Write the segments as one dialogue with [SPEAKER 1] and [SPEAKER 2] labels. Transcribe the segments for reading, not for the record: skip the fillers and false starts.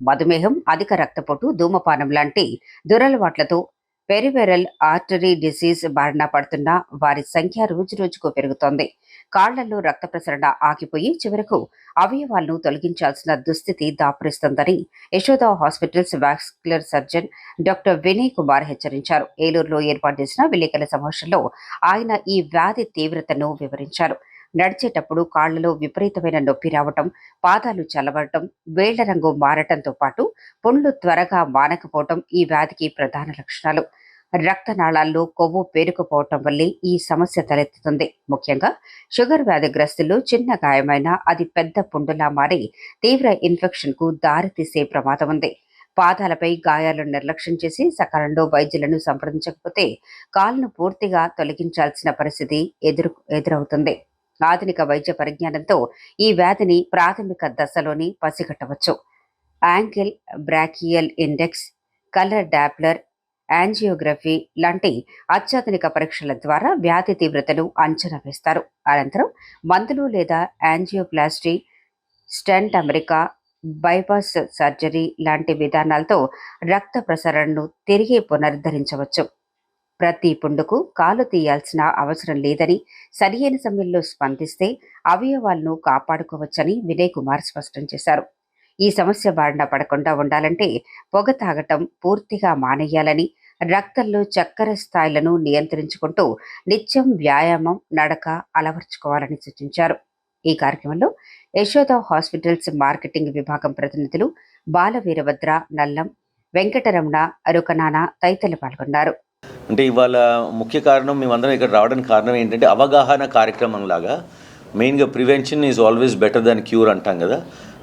[SPEAKER 1] మధుమేహం, అధిక రక్తపోటు, ధూమపానం లాంటి దురలవాట్లతో పెరిఫెరల్ ఆర్టరీ డిసీజ్ బారిన పడుతున్న వారి సంఖ్య రోజురోజుకు పెరుగుతోంది. కాళ్లలో రక్త ప్రసరణ ఆగిపోయి చివరకు అవయవాలను తొలగించాల్సిన దుస్థితి దాపురిస్తోందని Yashoda hospitals vascular surgeon doctor Vinay Kumar హెచ్చరించారు. ఏలూరులో ఏర్పాటు చేసిన విలేకరుల సమావేశంలో ఆయన ఈ వ్యాధి తీవ్రతను వివరించారు. నడిచేటప్పుడు కాళ్లలో విపరీతమైన నొప్పి రావటం, పాదాలు చల్లబడటం, వేళ్ల రంగు మారటంతో పాటు పుండ్లు త్వరగా మానకపోవటం ఈ వ్యాధికి ప్రధాన లక్షణాలు. రక్తనాళాల్లో కొవ్వు పేరుకుపోవటం వల్లే ఈ సమస్య తలెత్తుతుంది. ముఖ్యంగా షుగర్ వ్యాధిగ్రస్తులు చిన్న గాయమైన అది పెద్ద పుండులా మారి తీవ్ర ఇన్ఫెక్షన్ కు దారితీసే ప్రమాదం ఉంది. పాదాలపై గాయాలను నిర్లక్ష్యం చేసి సకాలంలో వైద్యులను సంప్రదించకపోతే కాలును పూర్తిగా తొలగించాల్సిన పరిస్థితి ఎదురవుతుంది. ఆధునిక వైద్య పరిజ్ఞానంతో ఈ వ్యాధిని ప్రాథమిక దశలోని పసిగట్టవచ్చు. Ankle brachial index, colour Doppler, angiography లాంటి అత్యాధునిక పరీక్షల ద్వారా వ్యాధి తీవ్రతను అంచనా వేస్తారు. అనంతరం మందులు లేదా angioplasty, stent America, bypass surgery లాంటి విధానాలతో రక్త ప్రసరణను తిరిగి పునరుద్ధరించవచ్చు. ప్రతి పుండుకు కాలు తీయాల్సిన అవసరం లేదని, సరియైన సమయంలో స్పందిస్తే అవయవాలను కాపాడుకోవచ్చని వినయ్ కుమార్ స్పష్టం చేశారు. ఈ సమస్య బారిన పడకుండా ఉండాలంటే పొగ తాగటం పూర్తిగా మానేయాలని, రక్తంలో చక్కెర స్థాయిలను నియంత్రించుకుంటూ నిత్యం వ్యాయామం, నడక అలవర్చుకోవాలని సూచించారు. ఈ కార్యక్రమంలో యశోద హాస్పిటల్స్ మార్కెటింగ్ విభాగం ప్రతినిధులు బాలవీరభద్ర, నల్లం, వెంకటరమణ, రుకనాన తదితరులు పాల్గొన్నారు.
[SPEAKER 2] అంటే ఇవాళ ముఖ్య కారణం మేమందరం ఇక్కడ రావడానికి కారణం ఏంటంటే అవగాహన కార్యక్రమం లాగా. మెయిన్గా prevention is always better than cure అంటాం కదా.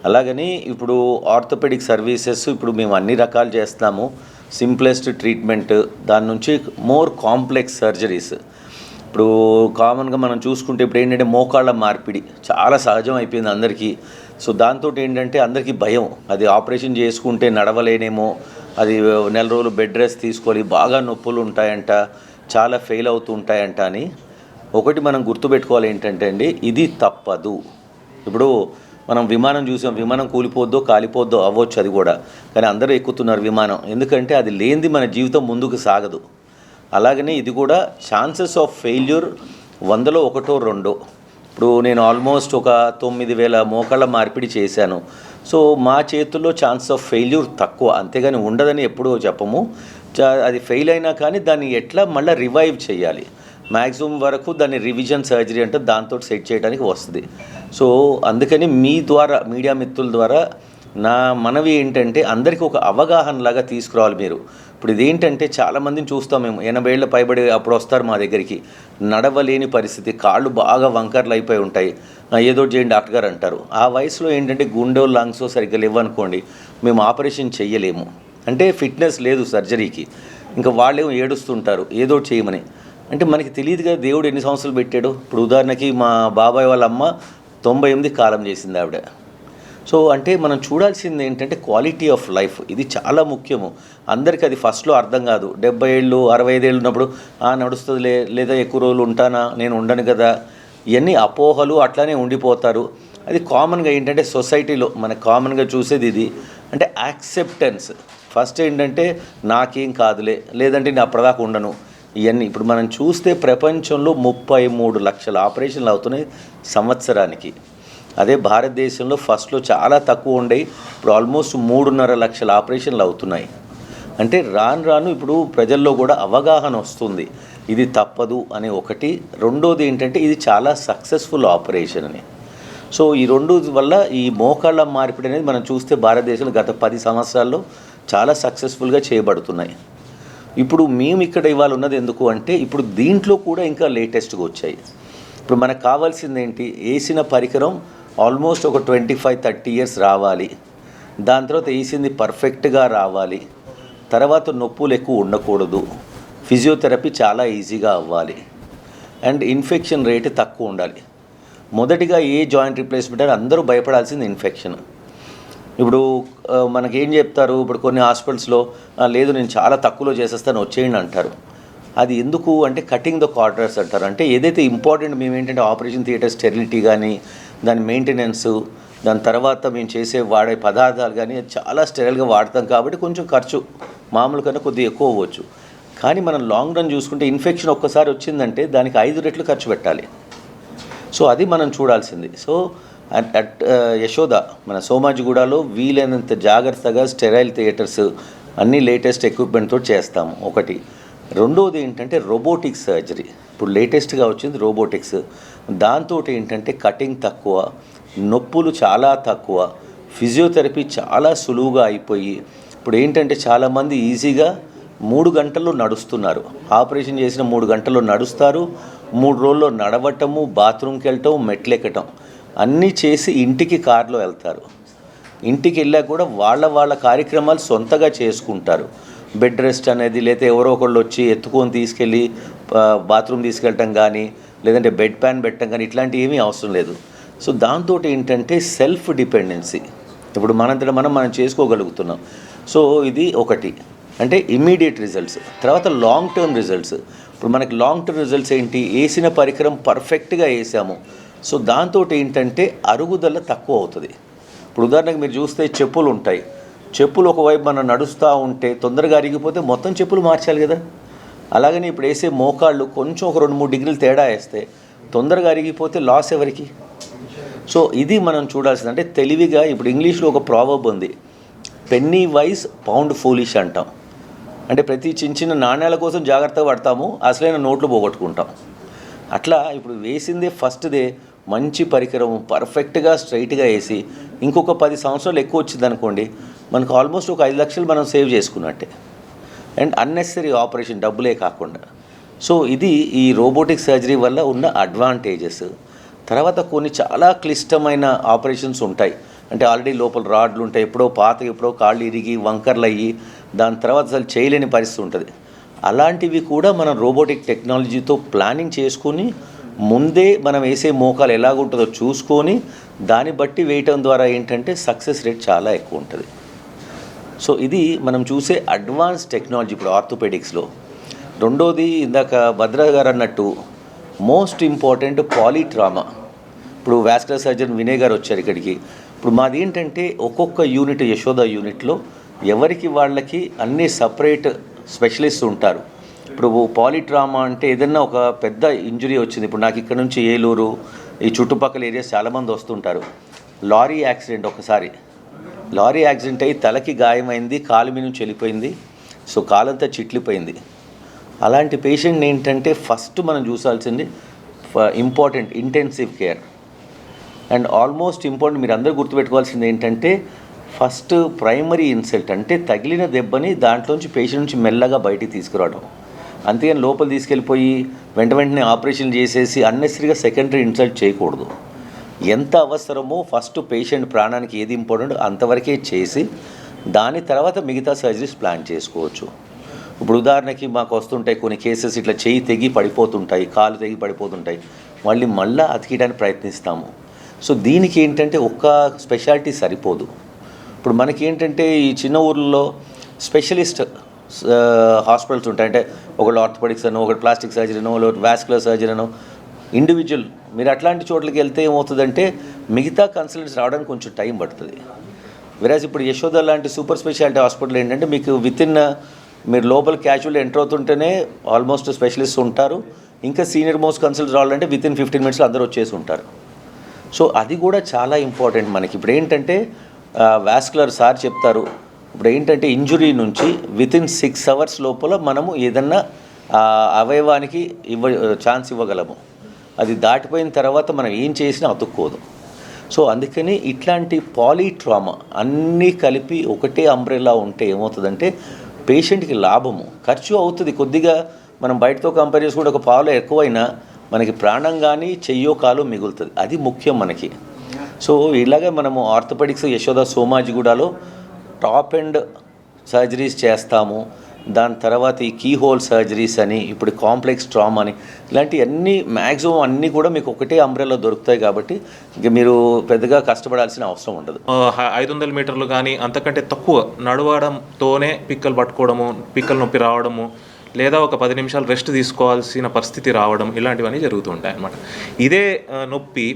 [SPEAKER 2] అలాగని ఇప్పుడు ఆర్థోపెడిక్ సర్వీసెస్ ఇప్పుడు మేము అన్ని రకాలు చేస్తున్నాము. సింప్లెస్ట్ ట్రీట్మెంట్, దాని నుంచి మోర్ కాంప్లెక్స్ సర్జరీస్. ఇప్పుడు కామన్గా మనం చూసుకుంటే ఇప్పుడు ఏంటంటే మోకాళ్ళ మార్పిడి చాలా సహజం అయిపోయింది అందరికీ. సో దాంతో ఏంటంటే అందరికీ భయం, అది ఆపరేషన్ చేసుకుంటే నడవలేనేమో, అది నెల రోజులు బెడ్ రెస్ట్ తీసుకోవాలి, బాగా నొప్పులు ఉంటాయంట, చాలా ఫెయిల్ అవుతూ ఉంటాయంట అని. ఒకటి మనం గుర్తుపెట్టుకోవాలి ఏంటంటే అండి, ఇది తప్పదు. ఇప్పుడు మనం విమానం చూసాం, విమానం కూలిపోద్దో కాలిపోద్దో అవ్వచ్చు, అది కూడా. కానీ అందరూ ఎక్కుతున్నారు విమానం, ఎందుకంటే అది లేనిది మన జీవితం ముందుకు సాగదు. అలాగనే ఇది కూడా ఛాన్సెస్ ఆఫ్ ఫెయిల్యూర్ 100లో 1, 2. ఇప్పుడు నేను ఆల్మోస్ట్ ఒక 9,000 మోకాళ్ళ మార్పిడి చేశాను. సో మా చేతుల్లో ఛాన్స్ ఆఫ్ ఫెయిల్యూర్ తక్కువ, అంతేగాని ఉండదని ఎప్పుడూ చెప్పము. అది ఫెయిల్ అయినా కానీ దాన్ని ఎట్లా మళ్ళీ రివైవ్ చేయాలి, మ్యాక్సిమం వరకు దాన్ని రివిజన్ సర్జరీ అంటే దాంతో సెట్ చేయడానికి వస్తుంది. సో అందుకని మీ ద్వారా, మీడియా మిత్రుల ద్వారా నా మనవి ఏంటంటే అందరికీ ఒక అవగాహనలాగా తీసుకురావాలి మీరు. ఇప్పుడు ఇదేంటంటే చాలామందిని చూస్తాం మేము, 80 ఏళ్ళ పైబడి అప్పుడు వస్తారు మా దగ్గరికి, నడవలేని పరిస్థితి, కాళ్ళు బాగా వంకర్లు అయిపోయి ఉంటాయి, ఏదో చేయండి డాక్టర్ గారు అంటారు. ఆ వయసులో ఏంటంటే గుండె లంగ్స్ సరిగ్గా లేవనుకోండి, మేము ఆపరేషన్ చెయ్యలేము, అంటే ఫిట్నెస్ లేదు సర్జరీకి. ఇంకా వాళ్ళేమో ఏడుస్తుంటారు ఏదో చేయమని. అంటే మనకి తెలియదు కదా దేవుడు ఎన్ని సంవత్సరాలు పెట్టాడు. ఇప్పుడు ఉదాహరణకి మా బాబాయ్ వాళ్ళ అమ్మ 98 కాలం చేసింది ఆవిడ. సో అంటే మనం చూడాల్సింది ఏంటంటే క్వాలిటీ ఆఫ్ లైఫ్, ఇది చాలా ముఖ్యము. అందరికీ అది ఫస్ట్లో అర్థం కాదు. 70 ఏళ్ళు 65 ఏళ్ళు ఉన్నప్పుడు నడుస్తుంది లేదా ఎక్కువ రోజులు ఉంటానా, నేను ఉండను కదా, ఇవన్నీ అపోహలు అట్లానే ఉండిపోతారు. అది కామన్గా ఏంటంటే సొసైటీలో మనకు కామన్గా చూసేది ఇది. అంటే యాక్సెప్టెన్స్ ఫస్ట్ ఏంటంటే నాకేం కాదులే, లేదంటే నేను అప్పటిదాకా ఉండను, ఇవన్నీ. ఇప్పుడు మనం చూస్తే ప్రపంచంలో 33 లక్షల ఆపరేషన్లు అవుతున్నాయి సంవత్సరానికి. అదే భారతదేశంలో ఫస్ట్లో చాలా తక్కువ ఉండేవి, ఇప్పుడు ఆల్మోస్ట్ 3.5 లక్షల ఆపరేషన్లు అవుతున్నాయి. అంటే రాను రాను ఇప్పుడు ప్రజల్లో కూడా అవగాహన వస్తుంది, ఇది తప్పదు అనే ఒకటి. రెండోది ఏంటంటే ఇది చాలా సక్సెస్ఫుల్ ఆపరేషన్ అని. సో ఈ రెండు వల్ల ఈ మోకాళ్ళ మార్పిడి అనేది మనం చూస్తే భారతదేశంలో గత 10 సంవత్సరాల్లో చాలా సక్సెస్ఫుల్గా చేయబడుతున్నాయి. ఇప్పుడు మేము ఇక్కడ ఇవాళ ఉన్నది ఎందుకు అంటే ఇప్పుడు దీంట్లో కూడా ఇంకా లేటెస్ట్గా వచ్చాయి. ఇప్పుడు మనకు కావాల్సింది ఏంటి, వేసిన పరికరం ఆల్మోస్ట్ ఒక 25-30 ఇయర్స్ రావాలి, దాని తర్వాత వేసింది పర్ఫెక్ట్గా రావాలి, తర్వాత నొప్పులు ఎక్కువ ఉండకూడదు, ఫిజియోథెరపీ చాలా ఈజీగా అవ్వాలి, అండ్ ఇన్ఫెక్షన్ రేట్ తక్కువ ఉండాలి. మొదటిగా ఏ జాయింట్ రిప్లేస్మెంట్ అని అందరూ భయపడాల్సింది ఇన్ఫెక్షన్. ఇప్పుడు మనకేం చెప్తారు, ఇప్పుడు కొన్ని హాస్పిటల్స్లో లేదు నేను చాలా తక్కువలో చేసేస్తాను వచ్చేయండి అంటారు. అది ఎందుకు అంటే కటింగ్ ద కార్డర్స్ అంటారు. అంటే ఏదైతే ఇంపార్టెంట్ మేము ఏంటంటే ఆపరేషన్ థియేటర్ స్టెరిలిటీ కానీ, దాని మెయింటెనెన్సు, దాని తర్వాత మేము చేసే వాడే పదార్థాలు కానీ చాలా స్టెరైల్గా వాడతాం కాబట్టి కొంచెం ఖర్చు మామూలు కన్నా కొద్దిగా ఎక్కువ అవ్వచ్చు. కానీ మనం లాంగ్ రన్ చూసుకుంటే ఇన్ఫెక్షన్ ఒక్కసారి వచ్చిందంటే దానికి 5 రెట్లు ఖర్చు పెట్టాలి. సో అది మనం చూడాల్సింది. సో అట్ యశోద మన సోమాజిగూడలో వీలైనంత జాగ్రత్తగా స్టెరైల్ థియేటర్స్ అన్ని లేటెస్ట్ ఎక్విప్మెంట్తో చేస్తాము ఒకటి. రెండోది ఏంటంటే రోబోటిక్ సర్జరీ. ఇప్పుడు లేటెస్ట్గా వచ్చింది రోబోటిక్స్. దాంతో ఏంటంటే కటింగ్ తక్కువ, నొప్పులు చాలా తక్కువ, ఫిజియోథెరపీ చాలా సులువుగా అయిపోయి ఇప్పుడు ఏంటంటే చాలామంది ఈజీగా 3 గంటల్లో నడుస్తున్నారు. ఆపరేషన్ చేసిన 3 గంటల్లో నడుస్తారు. 3 రోజుల్లో నడవటము, బాత్రూమ్కి వెళ్ళటం, మెట్లెక్కటం అన్నీ చేసి ఇంటికి కారులో వెళ్తారు. ఇంటికి వెళ్ళాక కూడా వాళ్ళ కార్యక్రమాలు సొంతగా చేసుకుంటారు. బెడ్ రెస్ట్ అనేది లేదా ఎవరో ఒకళ్ళు వచ్చి ఎత్తుకొని తీసుకెళ్ళి బాత్రూమ్ తీసుకెళ్ళటం కానీ లేదంటే బెడ్ ప్యాన్ పెట్టడం కానీ ఇట్లాంటివి ఏమీ అవసరం లేదు. సో దాంతో ఏంటంటే సెల్ఫ్ డిపెండెన్సీ ఇప్పుడు మనంతటా మనం చేసుకోగలుగుతున్నాం. సో ఇది ఒకటి అంటే ఇమ్మీడియట్ రిజల్ట్స్. తర్వాత లాంగ్ టర్మ్ రిజల్ట్స్. ఇప్పుడు మనకి లాంగ్ టర్మ్ రిజల్ట్స్ ఏంటి, వేసిన పరికరం పర్ఫెక్ట్గా వేసాము. సో దాంతో ఏంటంటే అరుగుదల తక్కువ అవుతుంది. ఇప్పుడు ఉదాహరణకు మీరు చూస్తే చెప్పులు ఉంటాయి. చెప్పులు ఒకవైపు మనం నడుస్తూ ఉంటే తొందరగా అరిగిపోతే మొత్తం చెప్పులు మార్చాలి కదా. అలాగని ఇప్పుడు వేసే మోకాళ్ళు కొంచెం ఒక 2-3 డిగ్రీలు తేడా వేస్తే తొందరగా అరిగిపోతే లాస్ ఎవరికి. సో ఇది మనం చూడాల్సింది. అంటే తెలివిగా ఇప్పుడు ఇంగ్లీష్లో ఒక ప్రావర్బ్ ఉంది, పెన్నీ వైజ్ పౌండ్ ఫూలిష్ అంటాం. అంటే ప్రతి చిన్న నాణ్యాల కోసం జాగ్రత్తగా పడతాము, అసలైన నోట్లు పోగొట్టుకుంటాం. అట్లా ఇప్పుడు వేసిందే ఫస్ట్దే మంచి పరికరం పర్ఫెక్ట్గా స్ట్రైట్గా వేసి ఇంకొక 10 సంవత్సరాలు ఎక్కువ వచ్చింది అనుకోండి, మనకు ఆల్మోస్ట్ ఒక 5 లక్షలు మనం సేవ్ చేసుకున్నట్టే. అండ్ అన్నెసరీ ఆపరేషన్ డబ్బులే కాకుండా. సో ఇది ఈ రోబోటిక్ సర్జరీ వల్ల ఉన్న అడ్వాంటేజెస్. తర్వాత కొన్ని చాలా క్లిష్టమైన ఆపరేషన్స్ ఉంటాయి. అంటే ఆల్రెడీ లోపల రాడ్లు ఉంటాయి, ఎప్పుడో కాళ్ళు ఇరిగి వంకర్లు అయ్యి దాని తర్వాత అసలు చేయలేని పరిస్థితి ఉంటుంది. అలాంటివి కూడా మనం రోబోటిక్ టెక్నాలజీతో ప్లానింగ్ చేసుకొని ముందే మనం వేసే మోకాలు ఎలాగుంటుందో చూసుకొని దాన్ని బట్టి వేయటం ద్వారా ఏంటంటే సక్సెస్ రేట్ చాలా ఎక్కువ ఉంటుంది. సో ఇది మనం చూసే అడ్వాన్స్ టెక్నాలజీ ఇప్పుడు ఆర్థోపెడిక్స్లో. రెండోది ఇందాక భద్ర గారు అన్నట్టు మోస్ట్ ఇంపార్టెంట్ పాలీట్రామా. ఇప్పుడు వాస్కులర్ సర్జన్ వినయ్ గారు వచ్చారు ఇక్కడికి. ఇప్పుడు మాది ఏంటంటే ఒక్కొక్క యూనిట్ యశోద యూనిట్లో ఎవరికి వాళ్ళకి అన్ని సపరేట్ స్పెషలిస్ట్ ఉంటారు. ఇప్పుడు పాలీట్రామా అంటే ఏదైనా ఒక పెద్ద ఇంజురీ వచ్చింది. ఇప్పుడు నాకు ఇక్కడ నుంచి ఏలూరు ఈ చుట్టుపక్కల ఏరియాస్ చాలామంది వస్తుంటారు. లారీ యాక్సిడెంట్ అయ్యి తలకి గాయమైంది, కాలు మీద నుంచి వెళ్ళిపోయింది, సో కాలంతా చిట్లిపోయింది. అలాంటి పేషెంట్ ఏంటంటే ఫస్ట్ మనం చూసాల్సింది important intensive care. And almost important మీరు అందరూ గుర్తుపెట్టుకోవాల్సింది ఏంటంటే ఫస్ట్ ప్రైమరీ ఇన్సల్ట్ అంటే తగిలిన దెబ్బని దాంట్లోంచి పేషెంట్ నుంచి మెల్లగా బయటికి తీసుకురావడం. అంతేగాని లోపల తీసుకెళ్ళిపోయి వెంటనే ఆపరేషన్ చేసేసి అన్నెసరీగా సెకండరీ ఇన్సల్ట్ చేయకూడదు. ఎంత అవసరమో ఫస్ట్ పేషెంట్ ప్రాణానికి ఏది ఇంపార్టెంట్ అంతవరకే చేసి దాని తర్వాత మిగతా సర్జరీస్ ప్లాన్ చేసుకోవచ్చు. ఇప్పుడు ఉదాహరణకి మాకు వస్తుంటాయి కొన్ని కేసెస్, ఇట్లా చెయ్యి తెగి పడిపోతుంటాయి, కాలు తెగి పడిపోతుంటాయి, మళ్ళీ అతికియడానికి ప్రయత్నిస్తాము. సో దీనికి ఏంటంటే ఒక్క స్పెషాలిటీ సరిపోదు. ఇప్పుడు మనకి ఏంటంటే ఈ చిన్న ఊర్లలో స్పెషలిస్ట్ హాస్పిటల్స్ ఉంటాయి. అంటే ఒకళ్ళు ఆర్థోపెడిక్స్ అనో, ఒకటి ప్లాస్టిక్ సర్జరీ అనో, ఒకటి వాస్కులర్ సర్జరీ అనో, ఇండివిజువల్ మీరు అట్లాంటి చోట్లకి వెళ్తే ఏమవుతుందంటే మిగతా కన్సల్టెంట్స్ రావడానికి కొంచెం టైం పడుతుంది. వెరాజ్ ఇప్పుడు యశోద లాంటి సూపర్ స్పెషాలిటీ హాస్పిటల్ ఏంటంటే మీకు మీరు లోపల క్యాజువల్ ఎంటర్ అవుతుంటేనే ఆల్మోస్ట్ స్పెషలిస్ట్ ఉంటారు. ఇంకా సీనియర్ మోస్ట్ కన్సల్టెంట్స్ రావాలంటే 15 మినిట్స్లో అందరూ వచ్చేసి ఉంటారు. సో అది కూడా చాలా ఇంపార్టెంట్ మనకి. ఇప్పుడు ఏంటంటే వాస్కులర్ సార్ చెప్తారు, ఇప్పుడు ఏంటంటే ఇంజురీ నుంచి వితిన్ 6 అవర్స్ లోపల మనము ఏదన్నా అవయవానికి ఛాన్స్ ఇవ్వగలము. అది దాటిపోయిన తర్వాత మనం ఏం చేసినా అతుక్కోదు. సో అందుకని ఇట్లాంటి పాలీట్రామా అన్నీ కలిపి ఒకటే అంబ్రెల్లా ఉంటే ఏమవుతుందంటే పేషెంట్కి లాభము. ఖర్చు అవుతుంది కొద్దిగా, మనం బయటతో కంపేర్ చేసుకుంటే ఒక పాలు ఎక్కువైనా మనకి ప్రాణం కానీ చెయ్యో కాలో మిగులుతుంది. అది ముఖ్యం మనకి. సో ఇలాగే మనము ఆర్థోపెడిక్స్ యశోద సోమాజిగూడలో టాప్ ఎండ్ సర్జరీస్ చేస్తాము. దాని తర్వాత ఈ కీ హోల్ సర్జరీస్ అని, ఇప్పుడు కాంప్లెక్స్ ట్రామా అని, ఇలాంటివన్నీ మ్యాక్సిమం అన్నీ కూడా మీకు ఒకటే అంబ్రెల్లా దొరుకుతాయి. కాబట్టి ఇంక మీరు పెద్దగా కష్టపడాల్సిన అవసరం ఉండదు.
[SPEAKER 3] 500 మీటర్లు కానీ అంతకంటే తక్కువ నడవడంతోనే పిక్కలు పట్టుకోవడము, పిక్కలు నొప్పి రావడము, లేదా ఒక 10 నిమిషాలు రెస్ట్ తీసుకోవాల్సిన పరిస్థితి రావడం, ఇలాంటివన్నీ జరుగుతూ ఉంటాయి అన్నమాట. ఇదే నొప్పి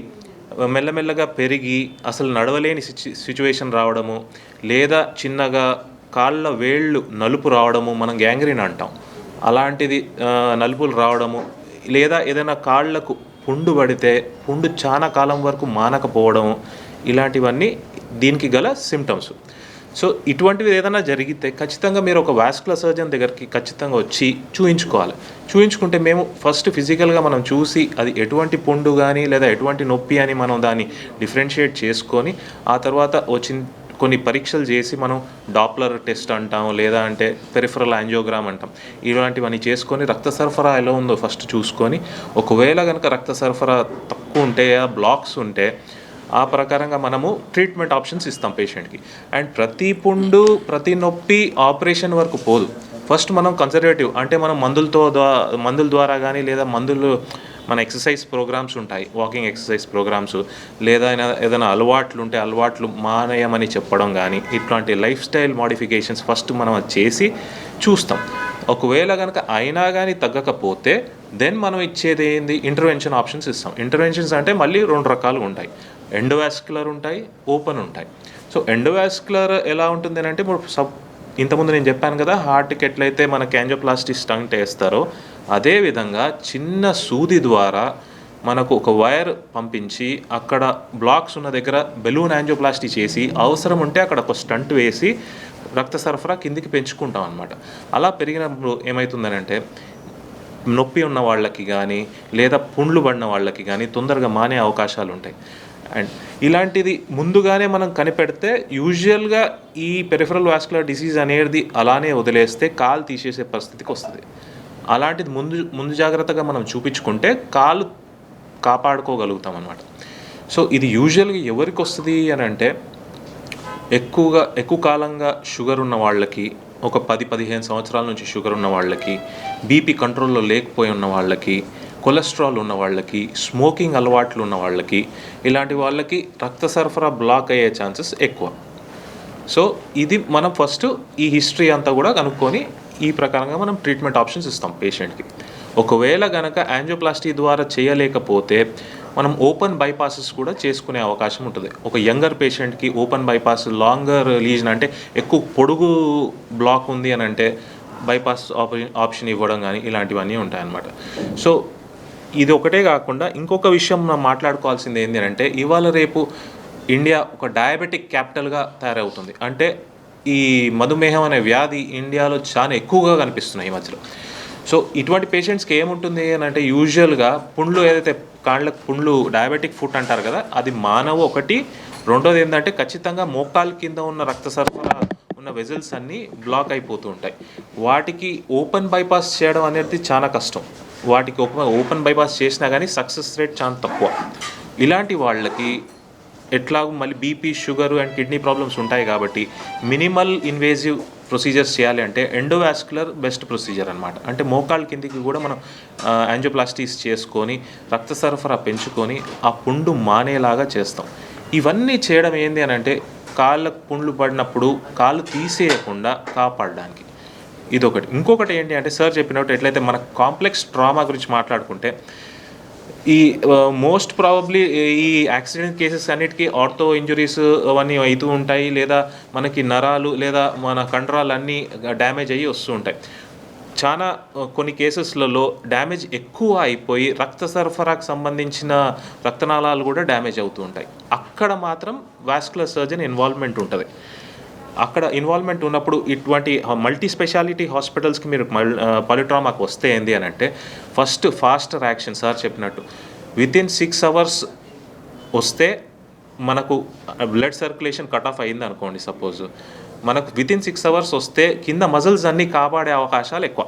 [SPEAKER 3] మెల్లమెల్లగా పెరిగి అసలు నడవలేని సిచ్యువేషన్ రావడము, లేదా చిన్నగా కాళ్ళ వేళ్ళు నలుపు రావడము, మనం గ్యాంగ్రీన్ అంటాం, అలాంటిది నలుపులు రావడము, లేదా ఏదైనా కాళ్ళకు పుండు పడితే పుండు చాలా కాలం వరకు మానకపోవడము, ఇలాంటివన్నీ దీనికి గల సిమ్టమ్స్. సో ఇటువంటివి ఏదైనా జరిగితే ఖచ్చితంగా మీరు ఒక వాస్కులర్ సర్జన్ దగ్గరికి ఖచ్చితంగా వచ్చి చూయించుకోవాలి. చూయించుకుంటే మేము ఫస్ట్ ఫిజికల్గా మనం చూసి అది ఎటువంటి పుండు కానీ లేదా ఎటువంటి నొప్పి అని మనం దాన్ని డిఫరెన్షియేట్ చేసుకొని ఆ తర్వాత కొన్ని పరీక్షలు చేసి మనం డాప్లర్ టెస్ట్ అంటాం, లేదా అంటే పెరిఫరల్ యాంజియోగ్రామ్ అంటాం, ఇలాంటివన్నీ చేసుకొని రక్త సరఫరా ఎలా ఉందో ఫస్ట్ చూసుకొని, ఒకవేళ కనుక రక్త సరఫరా తక్కువ ఉంటే బ్లాక్స్ ఉంటే ఆ ప్రకారంగా మనము ట్రీట్మెంట్ ఆప్షన్స్ ఇస్తాం పేషెంట్కి. అండ్ ప్రతి పుండు ప్రతి నొప్పి ఆపరేషన్ వరకు పోదు. ఫస్ట్ మనం కన్సర్వేటివ్ అంటే మనం మందుల ద్వారా కానీ లేదా మన ఎక్సర్సైజ్ ప్రోగ్రామ్స్ ఉంటాయి, వాకింగ్ ఎక్సర్సైజ్ ప్రోగ్రామ్స్, లేదా ఏదైనా అలవాట్లు ఉంటే అలవాట్లు మానేయమని చెప్పడం కానీ, ఇట్లాంటి లైఫ్ స్టైల్ మోడిఫికేషన్స్ ఫస్ట్ మనం అది చేసి చూస్తాం. ఒకవేళ కనుక అయినా కానీ తగ్గకపోతే దెన్ మనం ఇచ్చేది ఏంది, ఇంటర్వెన్షన్ ఆప్షన్స్ ఇస్తాం. ఇంటర్వెన్షన్స్ అంటే మళ్ళీ 2 రకాలు ఉంటాయి, ఎండోవాస్కులర్ ఉంటాయి, ఓపెన్ ఉంటాయి. సో ఎండోవాస్కులర్ ఎలా ఉంటుంది అంటే ఇప్పుడు ఇంతకుముందు నేను చెప్పాను కదా, హార్ట్కి ఎట్లయితే మనకి యాంజియోప్లాస్టీ స్టంట్ వేస్తారో అదేవిధంగా చిన్న సూది ద్వారా మనకు ఒక వైర్ పంపించి అక్కడ బ్లాక్స్ ఉన్న దగ్గర బెలూన్ యాంజియోప్లాస్టీ చేసి అవసరం ఉంటే అక్కడ ఒక స్టంట్ వేసి రక్త సరఫరా కిందికి పెంచుకుంటాం అన్నమాట. అలా పెరిగినప్పుడు ఏమవుతుందనంటే నొప్పి ఉన్న వాళ్ళకి కానీ లేదా పుండ్లు పడిన వాళ్ళకి కానీ తొందరగా మానే అవకాశాలు ఉంటాయి. అండ్ ఇలాంటిది ముందుగానే మనం కనిపెడితే యూజువల్గా ఈ పెరిఫరల్ వాస్కులర్ డిసీజ్ అనేది అలానే వదిలేస్తే కాలు తీసేసే పరిస్థితికి వస్తుంది. అలాంటిది ముందు జాగ్రత్తగా మనం చూపించుకుంటే కాలు కాపాడుకోగలుగుతాం అన్నమాట. సో ఇది యూజువల్గా ఎవరికి వస్తుంది అని అంటే ఎక్కువ కాలంగా షుగర్ ఉన్న వాళ్ళకి, ఒక 10-15 సంవత్సరాల నుంచి షుగర్ ఉన్న వాళ్ళకి, బీపీ కంట్రోల్లో లేకపోయి ఉన్న వాళ్ళకి, కొలెస్ట్రాల్ ఉన్న వాళ్ళకి, స్మోకింగ్ అలవాట్లు ఉన్న వాళ్ళకి, ఇలాంటి వాళ్ళకి రక్త సరఫరా బ్లాక్ అయ్యే ఛాన్సెస్ ఎక్కువ. సో ఇది మనం ఫస్ట్ ఈ హిస్టరీ అంతా కూడా కనుక్కొని ఈ ప్రకారంగా మనం ట్రీట్మెంట్ ఆప్షన్స్ ఇస్తాం పేషెంట్కి. ఒకవేళ కనుక యాంజియోప్లాస్టీ ద్వారా చేయలేకపోతే మనం ఓపెన్ బైపాసెస్ కూడా చేసుకునే అవకాశం ఉంటుంది. ఒక యంగర్ పేషెంట్కి ఓపెన్ బైపాస్, లాంగర్ లీజన్ అంటే ఎక్కువ పొడుగు బ్లాక్ ఉంది అని అంటే బైపాస్ ఆప్షన్ ఇవ్వడం కానీ ఇలాంటివన్నీ ఉంటాయన్నమాట. సో ఇది ఒకటే కాకుండా ఇంకొక విషయం మనం మాట్లాడుకోవాల్సింది ఏంటి అంటే ఇవాళ రేపు ఇండియా ఒక డయాబెటిక్ క్యాపిటల్గా తయారవుతుంది. అంటే ఈ మధుమేహం అనే వ్యాధి ఇండియాలో చాలా ఎక్కువగా కనిపిస్తున్నాయి ఈ మధ్యలో. సో ఇటువంటి పేషెంట్స్కి ఏముంటుంది అని అంటే యూజువల్గా పుండ్లు, ఏదైతే కాళ్ళకు పుండ్లు, డయాబెటిక్ ఫుట్ అంటారు కదా, అది మానవ ఒకటి. రెండోది ఏంటంటే ఖచ్చితంగా మోకాళ్ళ కింద ఉన్న రక్త సరఫరా ఉన్న వెజల్స్ అన్నీ బ్లాక్ అయిపోతూ ఉంటాయి. వాటికి ఓపెన్ బైపాస్ చేయడం అనేది చాలా కష్టం. వాటికి ఓపెన్ బైపాస్ చేసినా కానీ సక్సెస్ రేట్ చాలా తక్కువ. ఇలాంటి వాళ్ళకి ఎట్లాగూ మళ్ళీ BP, sugar and kidney problems ఉంటాయి కాబట్టి మినిమల్ ఇన్వేజివ్ ప్రొసీజర్స్ చేయాలి అంటే ఎండోవాస్కులర్ బెస్ట్ ప్రొసీజర్ అనమాట. అంటే మోకాళ్ళ కిందికి కూడా మనం యాంజియోప్లాస్టీస్ చేసుకొని రక్త సరఫరా పెంచుకొని ఆ పుండు మానేలాగా చేస్తాం. ఇవన్నీ చేయడం ఏంది అని అంటే కాళ్ళకు పుండ్లు పడినప్పుడు కాళ్ళు తీసేయకుండా కాపాడడానికి ఇదొకటి. ఇంకొకటి ఏంటి అంటే సార్ చెప్పినట్టు ఎట్లయితే మన కాంప్లెక్స్ ట్రామా గురించి మాట్లాడుకుంటే ఈ మోస్ట్ ప్రాబబ్లీ ఈ యాక్సిడెంట్ కేసెస్ అన్నిటికీ ఆర్థో ఇంజురీస్ అవన్నీ అవుతూ ఉంటాయి, లేదా మనకి నరాలు లేదా మన కండరాలు అన్నీ డ్యామేజ్ అయ్యి వస్తూ ఉంటాయి. చాలా కొన్ని కేసెస్లలో డ్యామేజ్ ఎక్కువ అయిపోయి రక్త సరఫరాకు సంబంధించిన రక్తనాళాలు కూడా డ్యామేజ్ అవుతూ ఉంటాయి. అక్కడ మాత్రం వాస్కులర్ సర్జన్ ఇన్వాల్వ్మెంట్ ఉంటుంది. అక్కడ ఇన్వాల్వ్మెంట్ ఉన్నప్పుడు ఇటువంటి మల్టీ స్పెషాలిటీ హాస్పిటల్స్కి మీరు పాలిట్రామాకి వస్తే ఏంది అని అంటే ఫస్ట్ ఫాస్టర్ యాక్షన్ సార్ చెప్పినట్టు వితిన్ 6 hours వస్తే మనకు బ్లడ్ సర్క్యులేషన్ కట్ ఆఫ్ అయింది అనుకోండి, సపోజ్ మనకు వితిన్ 6 hours వస్తే కింద మజిల్స్ అన్నీ కాపాడే అవకాశాలు ఎక్కువ.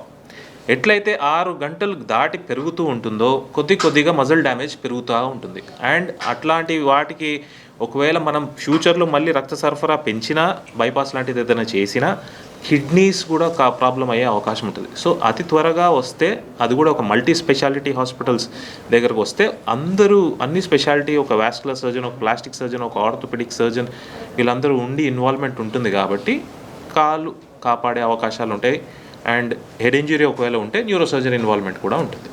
[SPEAKER 3] ఎట్లయితే 6 గంటలు దాటి పెరుగుతూ ఉంటుందో కొద్దిగా మజిల్ డ్యామేజ్ పెరుగుతూ ఉంటుంది. అండ్ అట్లాంటి వాటికి ఒకవేళ మనం ఫ్యూచర్లో మళ్ళీ రక్త సరఫరా పెంచినా, బైపాస్ లాంటిది ఏదైనా చేసినా కిడ్నీస్ కూడా ప్రాబ్లం అయ్యే అవకాశం ఉంటుంది. సో అతి త్వరగా వస్తే అది కూడా ఒక మల్టీ స్పెషాలిటీ హాస్పిటల్స్ దగ్గరకు వస్తే అన్ని స్పెషాలిటీ, ఒక వాస్కులర్ సర్జన్, ఒక ప్లాస్టిక్ సర్జన్, ఒక ఆర్థోపెడిక్ సర్జన్ వీళ్ళందరూ ఉండి ఇన్వాల్వ్మెంట్ ఉంటుంది కాబట్టి కాళ్ళు కాపాడే అవకాశాలు ఉంటాయి. అండ్ హెడ్ ఇంజరీ ఒకవేళ ఉంటే న్యూరో సర్జన్ ఇన్వాల్వ్మెంట్ కూడా ఉంటుంది.